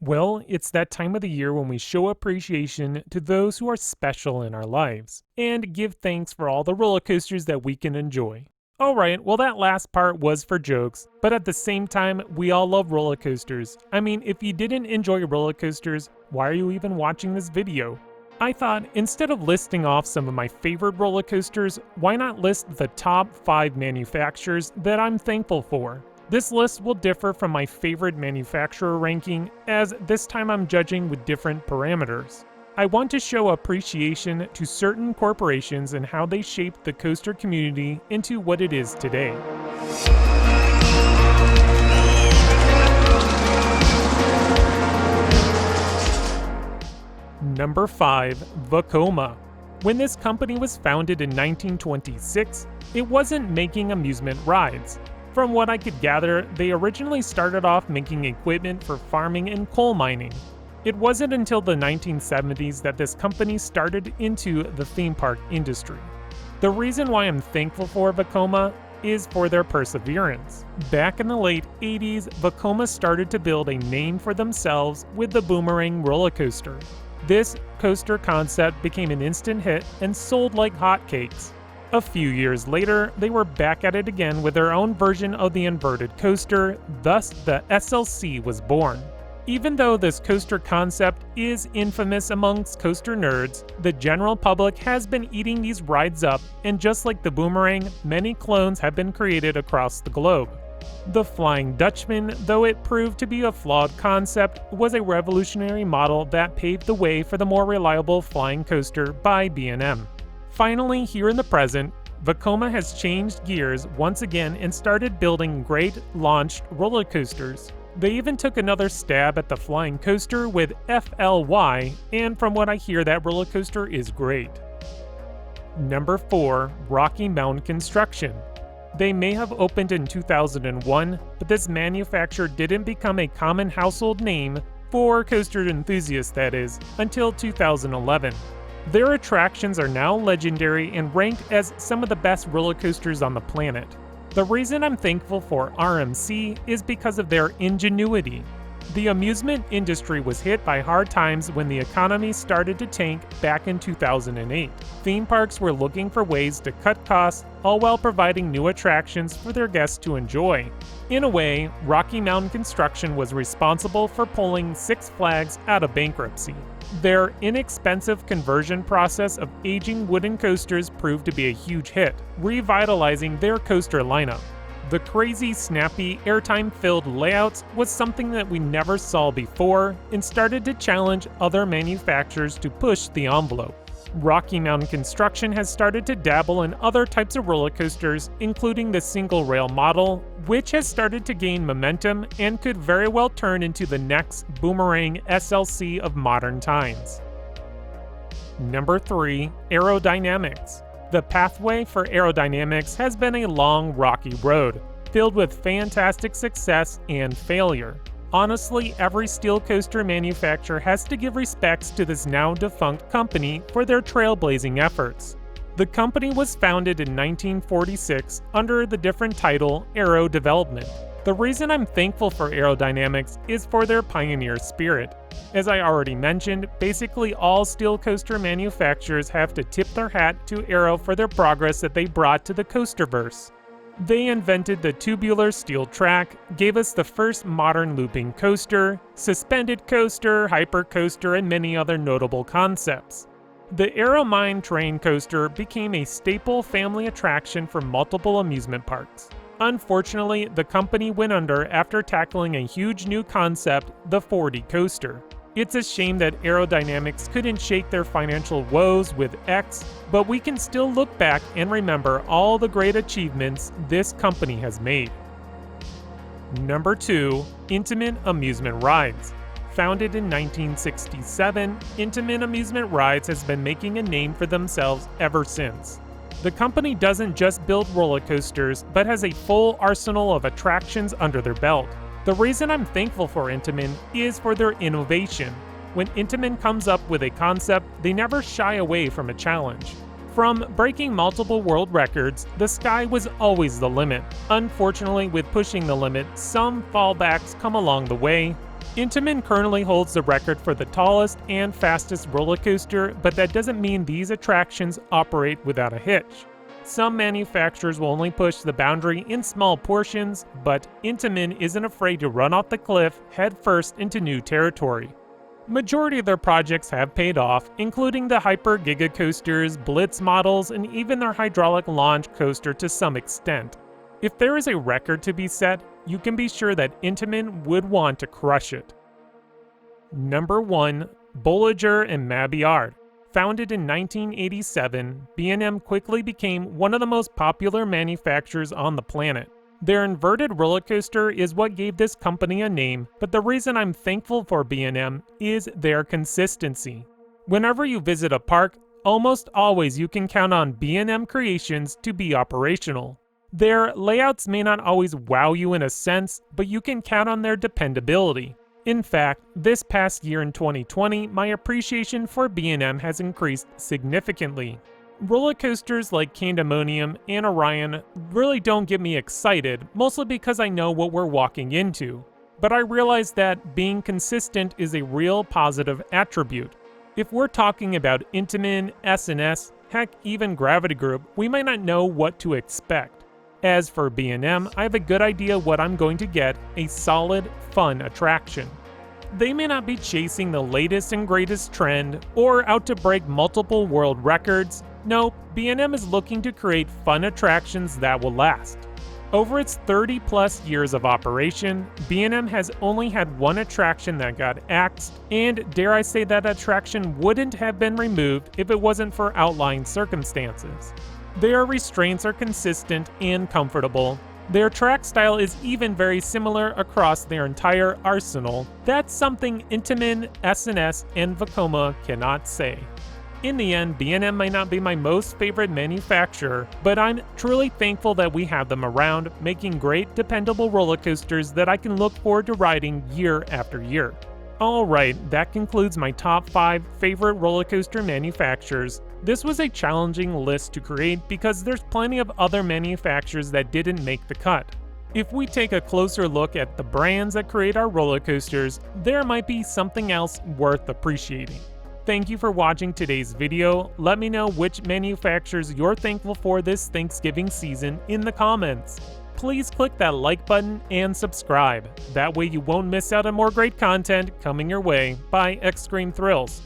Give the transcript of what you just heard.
Well, it's that time of the year when we show appreciation to those who are special in our lives, and give thanks for all the roller coasters that we can enjoy. Alright, well, that last part was for jokes, but at the same time, we all love roller coasters. I mean, if you didn't enjoy roller coasters, why are you even watching this video? I thought, instead of listing off some of my favorite roller coasters, why not list the top 5 manufacturers that I'm thankful for? This list will differ from my favorite manufacturer ranking, as this time I'm judging with different parameters. I want to show appreciation to certain corporations and how they shaped the coaster community into what it is today. Number 5. Vacoma. When this company was founded in 1926, it wasn't making amusement rides. From what I could gather, they originally started off making equipment for farming and coal mining. It wasn't until the 1970s that this company started into the theme park industry. The reason why I'm thankful for Vacoma is for their perseverance. Back in the late 80s, Vacoma started to build a name for themselves with the Boomerang roller coaster. This coaster concept became an instant hit and sold like hotcakes. A few years later, they were back at it again with their own version of the inverted coaster, thus the SLC was born. Even though this coaster concept is infamous amongst coaster nerds, the general public has been eating these rides up, and just like the Boomerang, many clones have been created across the globe. The Flying Dutchman, though it proved to be a flawed concept, was a revolutionary model that paved the way for the more reliable flying coaster by B&M. Finally, here in the present, Vacoma has changed gears once again and started building great launched roller coasters. They even took another stab at the flying coaster with FLY, and from what I hear, that roller coaster is great. Number 4. Rocky Mountain Construction. They may have opened in 2001, but this manufacturer didn't become a common household name, for coaster enthusiasts that is, until 2011. Their attractions are now legendary and ranked as some of the best roller coasters on the planet. The reason I'm thankful for RMC is because of their ingenuity. The amusement industry was hit by hard times when the economy started to tank back in 2008. Theme parks were looking for ways to cut costs, all while providing new attractions for their guests to enjoy. In a way, Rocky Mountain Construction was responsible for pulling Six Flags out of bankruptcy. Their inexpensive conversion process of aging wooden coasters proved to be a huge hit, revitalizing their coaster lineup. The crazy, snappy, airtime-filled layouts was something that we never saw before and started to challenge other manufacturers to push the envelope. Rocky Mountain Construction has started to dabble in other types of roller coasters, including the single-rail model, which has started to gain momentum and could very well turn into the next Boomerang SLC of modern times. Number 3. Aerodynamics. The pathway for Aerodynamics has been a long, rocky road, filled with fantastic success and failure. Honestly, every steel coaster manufacturer has to give respects to this now defunct company for their trailblazing efforts. The company was founded in 1946 under the different title Aero Development. The reason I'm thankful for Aerodynamics is for their pioneer spirit. As I already mentioned, basically all steel coaster manufacturers have to tip their hat to Aero for their progress that they brought to the coasterverse. They invented the tubular steel track, gave us the first modern looping coaster, suspended coaster, hyper coaster, and many other notable concepts. The Aero Mine train coaster became a staple family attraction for multiple amusement parks. Unfortunately, the company went under after tackling a huge new concept, the 4D coaster. It's a shame that Aerodynamics couldn't shake their financial woes with X, but we can still look back and remember all the great achievements this company has made. Number 2. Intamin Amusement Rides. Founded in 1967, Intamin Amusement Rides has been making a name for themselves ever since. The company doesn't just build roller coasters, but has a full arsenal of attractions under their belt. The reason I'm thankful for Intamin is for their innovation. When Intamin comes up with a concept, they never shy away from a challenge. From breaking multiple world records, the sky was always the limit. Unfortunately, with pushing the limit, some fallbacks come along the way. Intamin currently holds the record for the tallest and fastest roller coaster, but that doesn't mean these attractions operate without a hitch. Some manufacturers will only push the boundary in small portions, but Intamin isn't afraid to run off the cliff headfirst into new territory. Majority of their projects have paid off, including the Hyper Giga coasters, Blitz models, and even their hydraulic launch coaster to some extent. If there is a record to be set, you can be sure that Intamin would want to crush it. Number 1. Bolliger & Mabillard. Founded in 1987, B&M quickly became one of the most popular manufacturers on the planet. Their inverted roller coaster is what gave this company a name, but the reason I'm thankful for B&M is their consistency. Whenever you visit a park, almost always you can count on B&M creations to be operational. Their layouts may not always wow you in a sense, but you can count on their dependability. In fact, this past year in 2020, my appreciation for B&M has increased significantly. Roller coasters like Candemonium and Orion really don't get me excited, mostly because I know what we're walking into. But I realize that being consistent is a real positive attribute. If we're talking about Intamin, S&S, heck, even Gravity Group, we might not know what to expect. As for B&M, I have a good idea what I'm going to get, a solid, fun attraction. They may not be chasing the latest and greatest trend, or out to break multiple world records. Nope, B&M is looking to create fun attractions that will last. Over its 30-plus years of operation, B&M has only had one attraction that got axed, and dare I say that attraction wouldn't have been removed if it wasn't for outlying circumstances. Their restraints are consistent and comfortable. Their track style is even very similar across their entire arsenal. That's something Intamin, S&S, and Vacoma cannot say. In the end, B&M might not be my most favorite manufacturer, but I'm truly thankful that we have them around, making great, dependable roller coasters that I can look forward to riding year after year. Alright, that concludes my top 5 favorite roller coaster manufacturers. This was a challenging list to create because there's plenty of other manufacturers that didn't make the cut. If we take a closer look at the brands that create our roller coasters, there might be something else worth appreciating. Thank you for watching today's video. Let me know which manufacturers you're thankful for this Thanksgiving season in the comments. Please click that like button and subscribe. That way you won't miss out on more great content coming your way by Extreme Thrills.